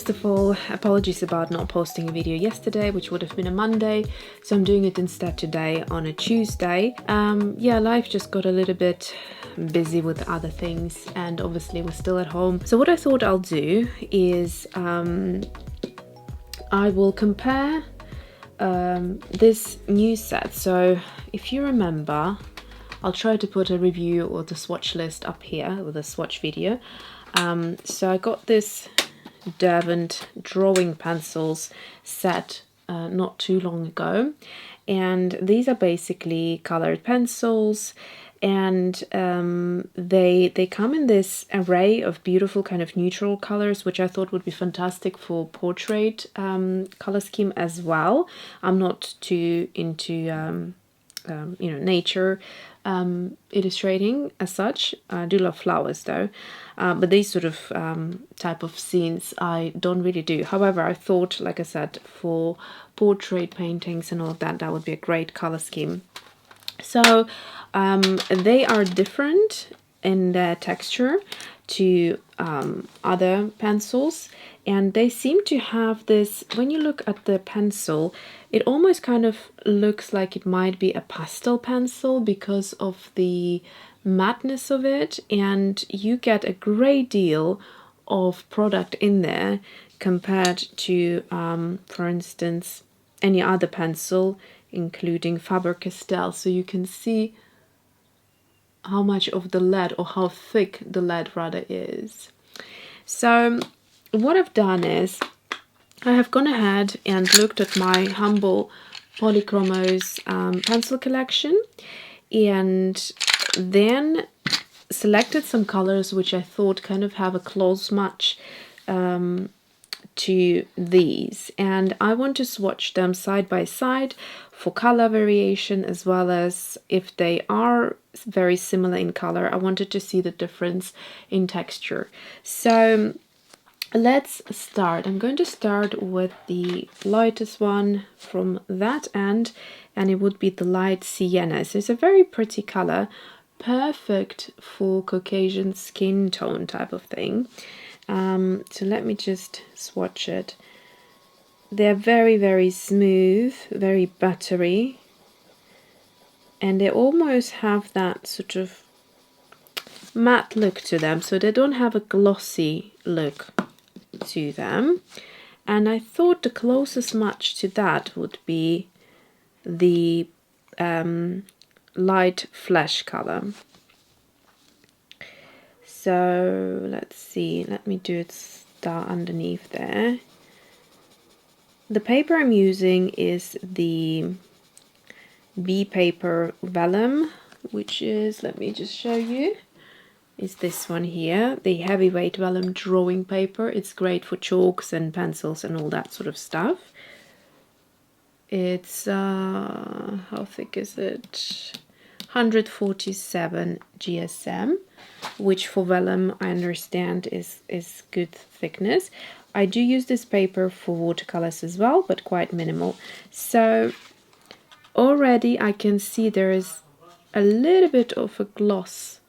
first of all, apologies about not posting a video yesterday, which would have been a Monday, so I'm doing it instead today on a Tuesday. Yeah, life just got a little bit busy with other things, and obviously we're still at home. So what I thought I'll do is I will compare this new set. So if you remember, I'll try to put a review or the swatch list up here with a swatch video. So I got this Derwent Drawing Pencils set not too long ago, and these are basically colored pencils, and they come in this array of beautiful kind of neutral colors, which I thought would be fantastic for portrait color scheme as well. I'm not too into you know, nature illustrating as such. I do love flowers though, but these sort of type of scenes I don't really do. However, I thought, like I said, for portrait paintings and all of that, that would be a great color scheme. So they are different in their texture to other pencils, and they seem to have this, when you look at the pencil, it almost kind of looks like it might be a pastel pencil because of the mattness of it, and you get a great deal of product in there compared to for instance any other pencil, including Faber Castell. So you can see how much of the lead, or how thick the lead rather, is. So what I've done is I have gone ahead and looked at my humble Polychromos pencil collection, and then selected some colors which I thought kind of have a close match to these, and I want to swatch them side by side for color variation, as well as if they are very similar in color, I wanted to see the difference in texture. So let's start. I'm going to start with the lightest one from that end, and it would be the light Sienna. So it's a very pretty color, perfect for Caucasian skin tone type of thing. So let me just swatch it. They're very, very smooth, very buttery, and they almost have that sort of matte look to them, so they don't have a glossy look to them. And I thought the closest match to that would be the light flesh color. So let's see, let me do it start underneath there. The paper I'm using is the B paper Vellum, which is, let me just show you, is this one here, the heavyweight Vellum drawing paper. It's great for chalks and pencils and all that sort of stuff. It's, how thick is it? 147 GSM, which for vellum I understand is good thickness. I do use this paper for watercolors as well, but quite minimal. So already I can see there is a little bit of a gloss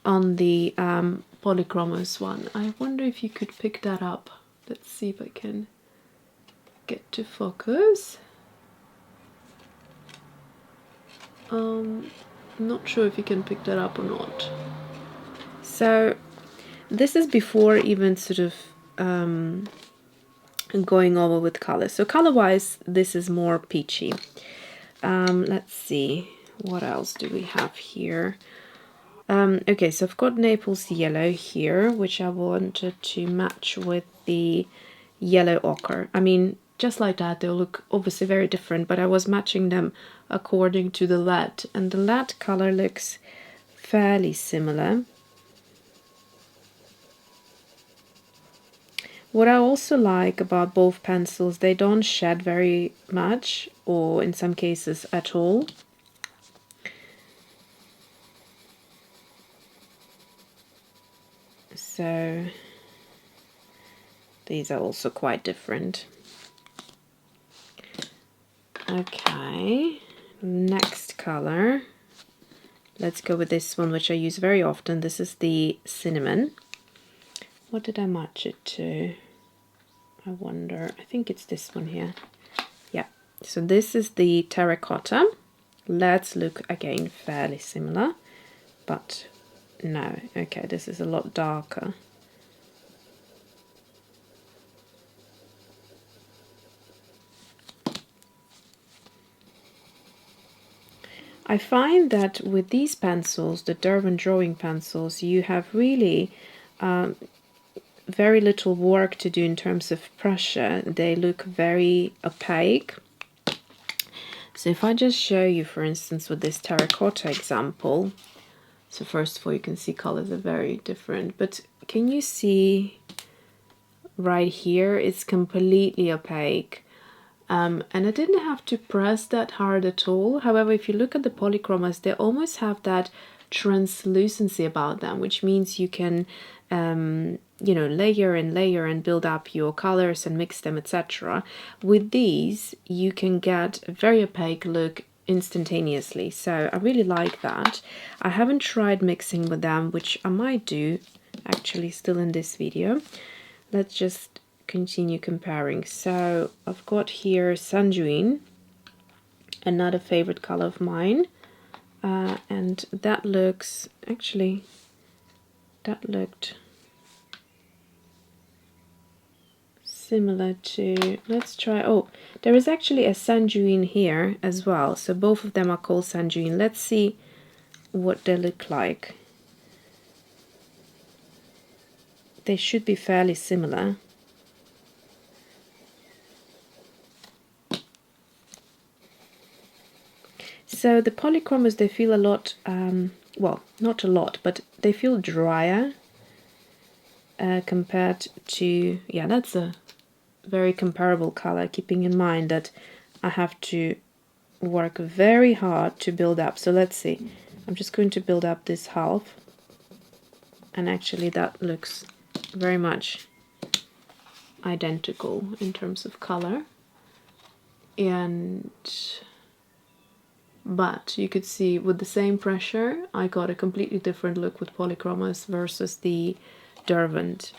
on the Polychromos one. I wonder if you could pick that up. Let's see if I can get to focus. Not sure if you can pick that up or not. So this is before even sort of going over with color. So color wise, this is more peachy. Let's see, what else do we have here? Okay, so I've got Naples Yellow here, which I wanted to match with the yellow ochre. I mean, just like that, they'll look obviously very different, but I was matching them according to the lead, and the lead color looks fairly similar. What I also like about both pencils, they don't shed very much, or in some cases at all. So these are also quite different. Okay, next color. Let's go with this one, which I use very often. This is the cinnamon. What did I match it to? I wonder, I think it's this one here. Yeah, so this is the Terracotta. Let's look again, fairly similar, but no, okay, this is a lot darker. I find that with these pencils, the Derwent Drawing Pencils, you have really very little work to do in terms of pressure. They look very opaque. So if I just show you, for instance, with this Terracotta example, so first of all, you can see colors are very different, but can you see right here, it's completely opaque. And I didn't have to press that hard at all. However, if you look at the Polychromos, they almost have that translucency about them, which means you can, you know, layer and build up your colors and mix them, etc. With these, you can get a very opaque look instantaneously. So I really like that. I haven't tried mixing with them, which I might do actually still in this video. Let's just continue comparing. So I've got here Sanguine, another favorite color of mine, and that looks, actually that looked similar to, let's try, oh, there is actually a Sanguine here as well, so both of them are called Sanguine. Let's see what they look like. They should be fairly similar. So the Polychromos, they feel a lot, well, not a lot, but they feel drier compared to, yeah, that's a very comparable color, keeping in mind that I have to work very hard to build up. So let's see, I'm just going to build up this half, and actually that looks very much identical in terms of color. And but you could see with the same pressure, I got a completely different look with Polychromos versus the Derwent.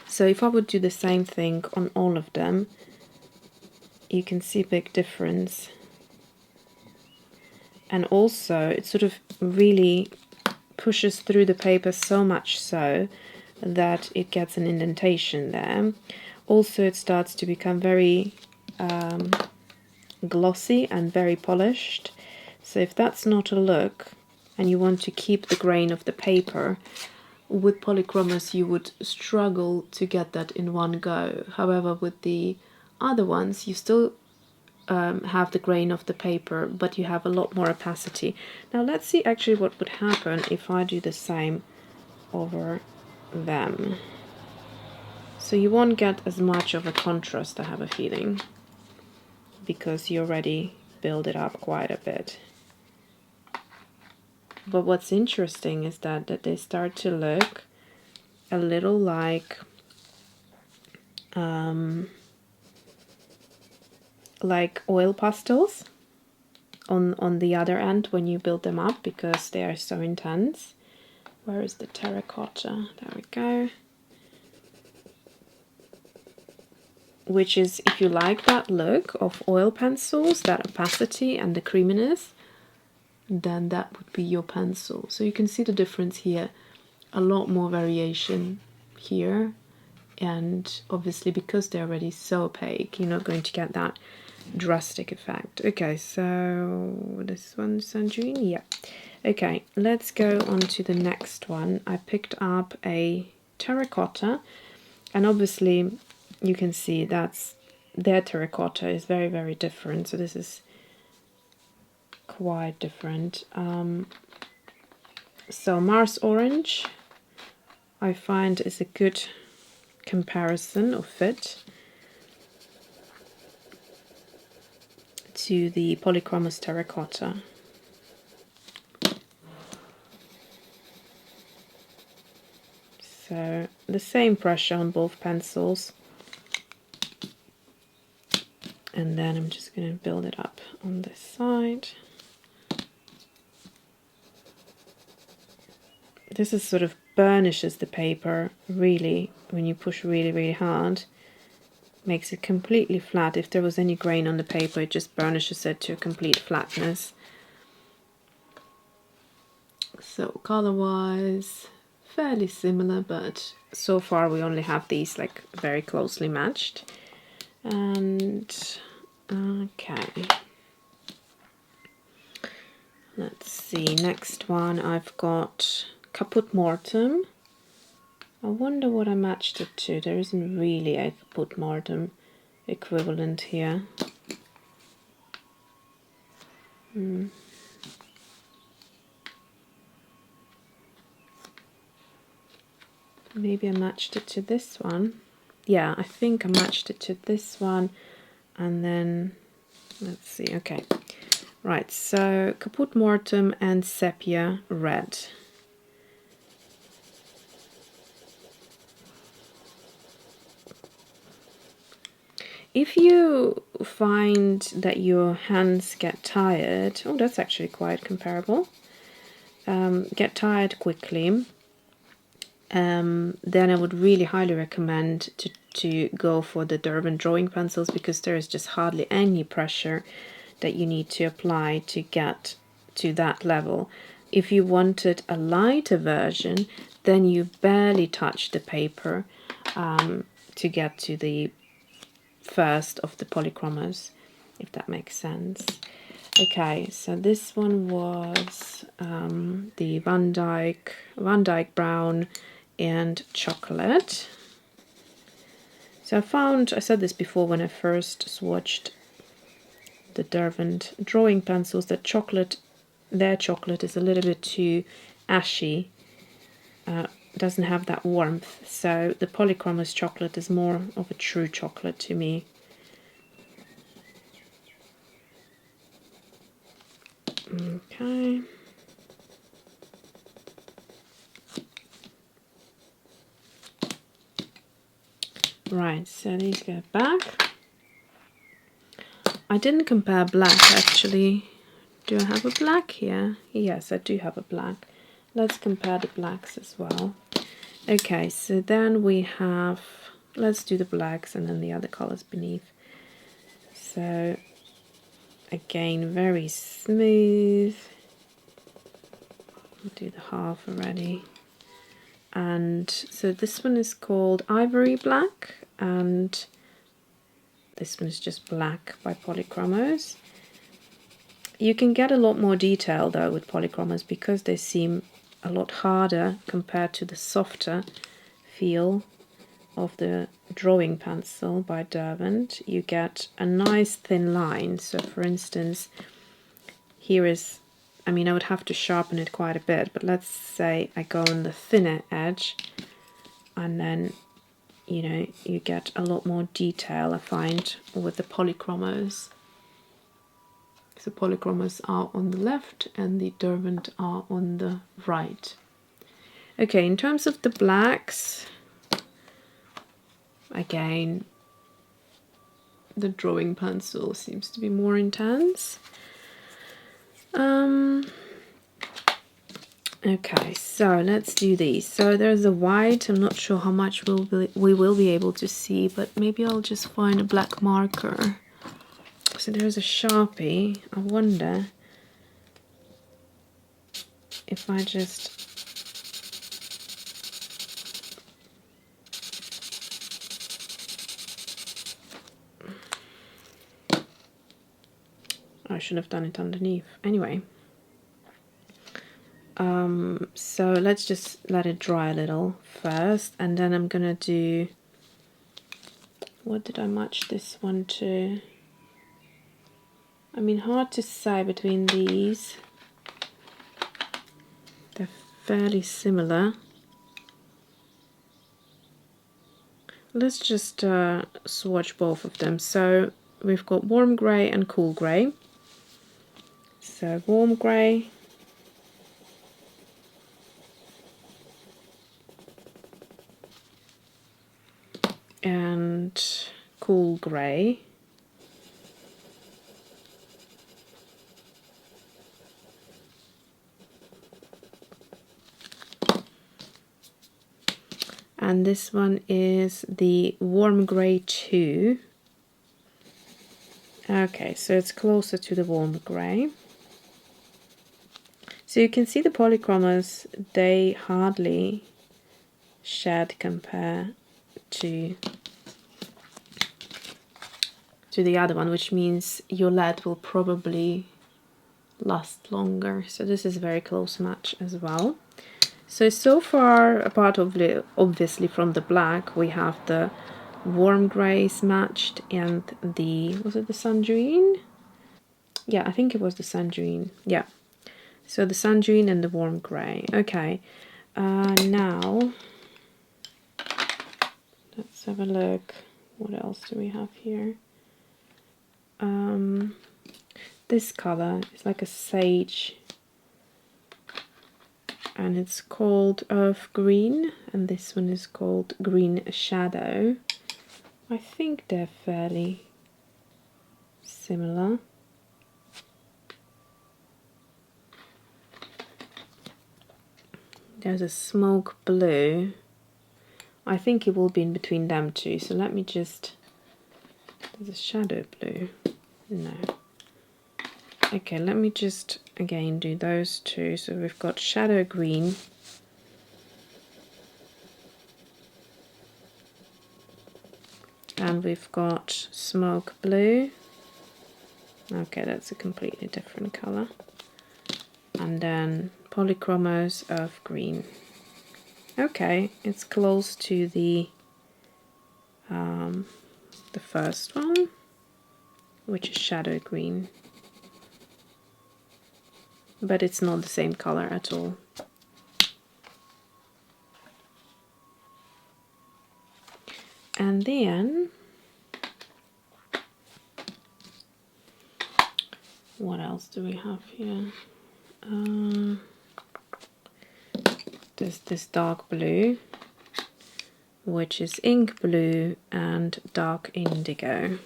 So if I would do the same thing on all of them, you can see a big difference. And also it sort of really pushes through the paper, so much so that it gets an indentation there. Also it starts to become very glossy and very polished. So if that's not a look and you want to keep the grain of the paper, with Polychromos you would struggle to get that in one go. However, with the other ones you still have the grain of the paper, but you have a lot more opacity. Now let's see actually what would happen if I do the same over them. So you won't get as much of a contrast, I have a feeling, because you already build it up quite a bit. But what's interesting is that they start to look a little like oil pastels on the other end when you build them up, because they are so intense. Where is the Terracotta? There we go. Which is, if you like that look of oil pencils, that opacity and the creaminess, then that would be your pencil. So you can see the difference here, a lot more variation here, and obviously because they're already so opaque, you're not going to get that drastic effect. Okay, so this one's Sanguine, yeah. Okay, let's go on to the next one. I picked up a Terracotta, and obviously you can see that's their Terracotta is very, very different. So this is quite different. So Mars Orange, I find, is a good comparison or fit to the Polychromos Terracotta. So the same pressure on both pencils. And then I'm just going to build it up on this side. This is sort of burnishes the paper really when you push really, really hard, makes it completely flat. If there was any grain on the paper, it just burnishes it to a complete flatness. So color-wise, fairly similar, but so far we only have these like very closely matched. And okay, let's see, next one I've got Caput Mortem. I wonder what I matched it to. There isn't really a Caput Mortem equivalent here. Maybe I matched it to this one. Yeah, I think I matched it to this one, and then let's see. Okay, right, so Caput Mortem and Sepia Red. If you find that your hands get tired, oh, that's actually quite comparable, get tired quickly, then I would really highly recommend to go for the Derwent Drawing Pencils, because there is just hardly any pressure that you need to apply to get to that level. If you wanted a lighter version, then you barely touch the paper to get to the first of the polychromos, if that makes sense. Okay, so this one was the Van Dyke Brown and Chocolate. So I said this before when I first swatched the Derwent Drawing Pencils, that their chocolate is a little bit too ashy, doesn't have that warmth, so the Polychromos chocolate is more of a true chocolate to me. Okay. Right, so these go back. I didn't compare black actually. Do I have a black here? Yes, I do have a black. Let's compare the blacks as well. Okay, so then we have, let's do the blacks and then the other colors beneath. So again, very smooth. I'll do the half already. And so this one is called Ivory Black, and this one is just black by Polychromos. You can get a lot more detail though with Polychromos, because they seem a lot harder compared to the softer feel of the drawing pencil by Derwent. You get a nice thin line. So for instance, here is, I mean, I would have to sharpen it quite a bit, but let's say I go on the thinner edge, and then, you know, you get a lot more detail, I find, with the Polychromos. So Polychromos are on the left and the Derwent are on the right. Okay, in terms of the blacks, again, the drawing pencil seems to be more intense. Okay, so let's do these. So there's a white. I'm not sure how much we will be able to see, but maybe I'll just find a black marker. So there's a Sharpie. I wonder if I just... I should have done it underneath. Anyway. So let's just let it dry a little first, and then I'm gonna do... What did I match this one to? I mean, hard to say between these. They're fairly similar. Let's just swatch both of them. So we've got warm grey and cool grey. So warm grey. And cool grey. and this one is the warm grey 2. Okay, so it's closer to the warm grey. So you can see the polychromos, they hardly shed compare to the other one, which means your lead will probably last longer. So this is a very close match as well. So far, apart of obviously from the black, we have the warm greys matched and the, was it the Sandrine? Yeah, I think it was the Sandrine. Yeah. So the Sandrine and the warm grey. Okay. Now, let's have a look. What else do we have here? This color is like a sage, and it's called Earth Green, and this one is called Green Shadow. I think they're fairly similar. There's a smoke blue. I think it will be in between them two, so let me just... There's a shadow blue. No. Okay, let me just again do those two. So we've got shadow green. And we've got smoke blue. Okay, that's a completely different color. And then polychromos of green. Okay, it's close to the first one, which is shadow green. But it's not the same color at all. And then, what else do we have here? There's this dark blue, which is ink blue and dark indigo.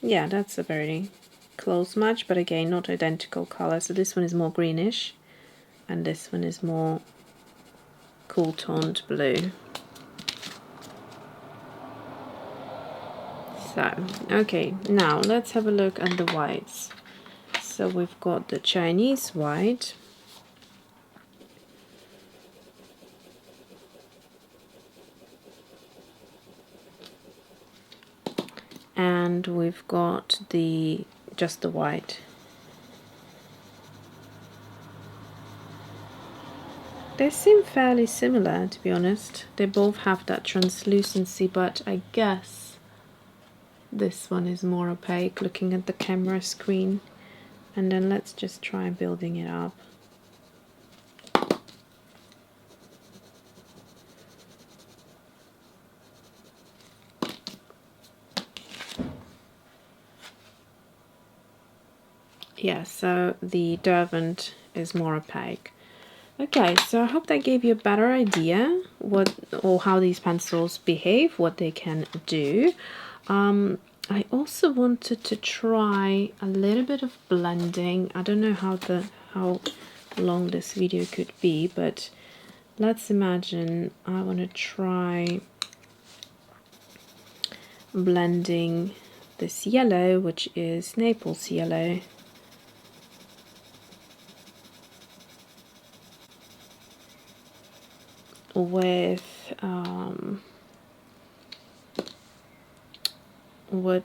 Yeah, that's a very close match, but again, not identical color. So this one is more greenish, and this one is more cool toned blue. So, okay, now let's have a look at the whites. So we've got the Chinese white. And we've got just the white. They seem fairly similar, to be honest. They both have that translucency, but I guess this one is more opaque looking at the camera screen. And then let's just try building it up. Yeah, so the Derwent is more opaque. Okay, so I hope that gave you a better idea how these pencils behave, what they can do. I also wanted to try a little bit of blending. I don't know how long this video could be, but let's imagine I want to try blending this yellow, which is Naples Yellow, with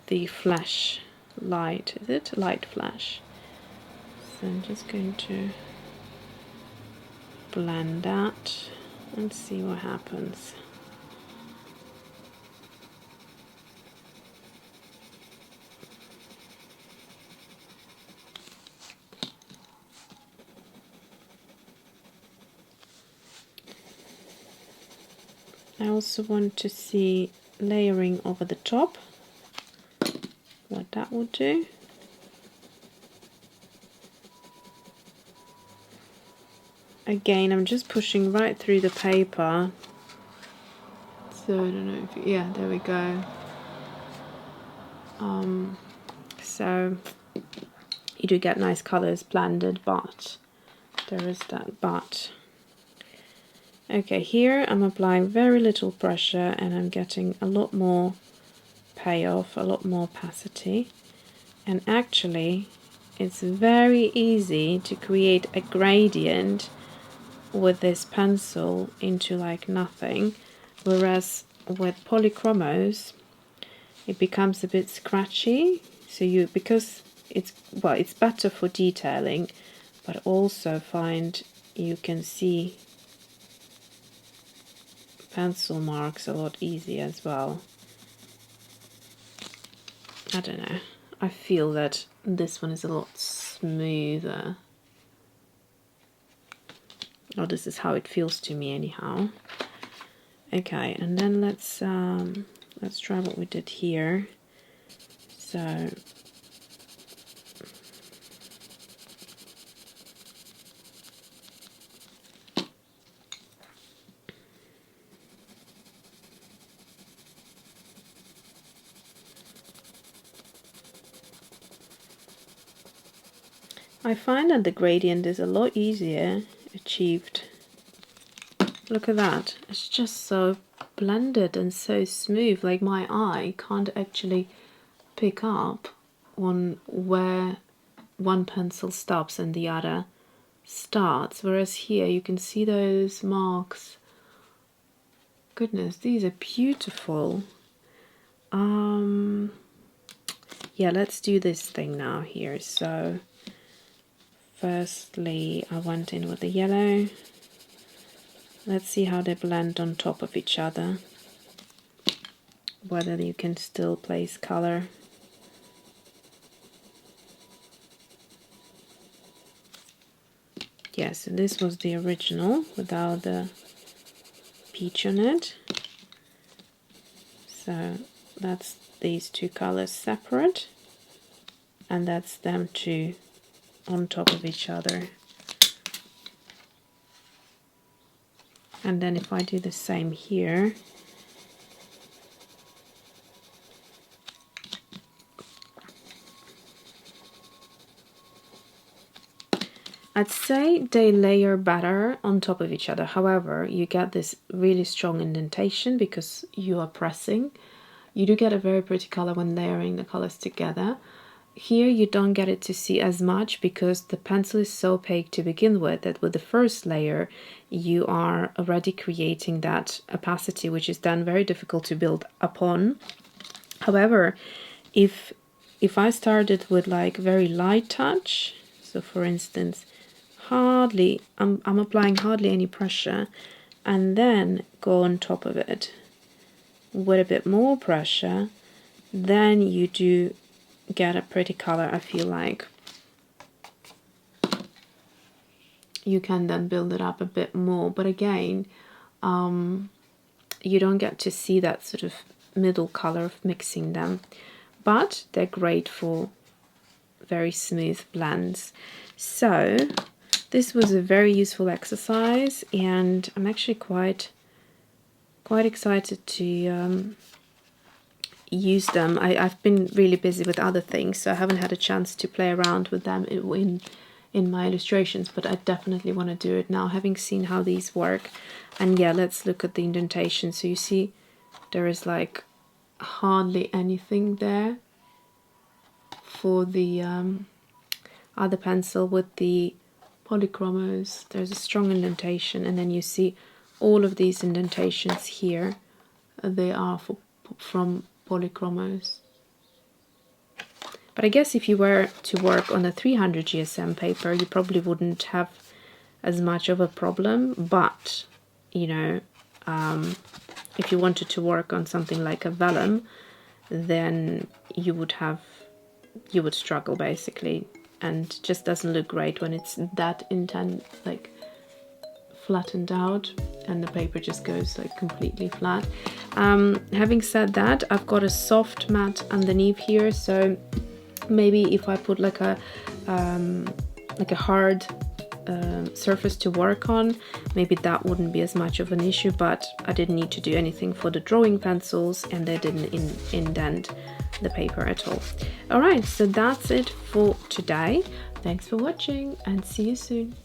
the flash light. Is it light flash? So I'm just going to blend that and see what happens. I also want to see layering over the top, what that will do. Again, I'm just pushing right through the paper. So I don't know if, yeah, there we go. so you do get nice colors blended, but there is that but. Okay, here I'm applying very little pressure and I'm getting a lot more payoff, a lot more opacity, and actually it's very easy to create a gradient with this pencil into like nothing, whereas with Polychromos it becomes a bit scratchy. So because it's better for detailing, but also find you can see pencil marks a lot easier as well. I don't know, I feel that this one is a lot smoother. Or this is how it feels to me anyhow. Okay, and then let's try what we did here. So I find that the gradient is a lot easier achieved. Look at that, it's just so blended and so smooth, like my eye can't actually pick up on where one pencil stops and the other starts, whereas here you can see those marks. Goodness, these are beautiful. Yeah, let's do this thing now here. So firstly I went in with the yellow. Let's see how they blend on top of each other, whether you can still place color. Yeah, so this was the original without the peach on it. So that's these two colors separate, and that's them two on top of each other. And then if I do the same here, I'd say they layer better on top of each other. However, you get this really strong indentation because you are pressing. You do get a very pretty color when layering the colors together. Here you don't get it to see as much because the pencil is so opaque to begin with that with the first layer you are already creating that opacity, which is then very difficult to build upon. However, if I started with like very light touch, so for instance hardly, I'm applying hardly any pressure, and then go on top of it with a bit more pressure, then you do get a pretty color. I feel like you can then build it up a bit more, but again you don't get to see that sort of middle color of mixing them, but they're great for very smooth blends. So this was a very useful exercise, and I'm actually quite excited to use them. I've been really busy with other things, so I haven't had a chance to play around with them in my illustrations, but I definitely want to do it now, having seen how these work. And yeah, let's look at the indentation. So you see there is like hardly anything there for the other pencil. With the Polychromos there's a strong indentation, and then you see all of these indentations here, they are from Polychromos. But I guess if you were to work on a 300 GSM paper you probably wouldn't have as much of a problem, but you know, if you wanted to work on something like a Vellum, then you would struggle basically, and just doesn't look great when it's that intense, like flattened out, and the paper just goes like completely flat. Having said that, I've got a soft mat underneath here, so maybe if I put like a hard surface to work on, maybe that wouldn't be as much of an issue, but I didn't need to do anything for the drawing pencils, and they didn't indent the paper at all. Alright, so that's it for today. Thanks for watching and see you soon.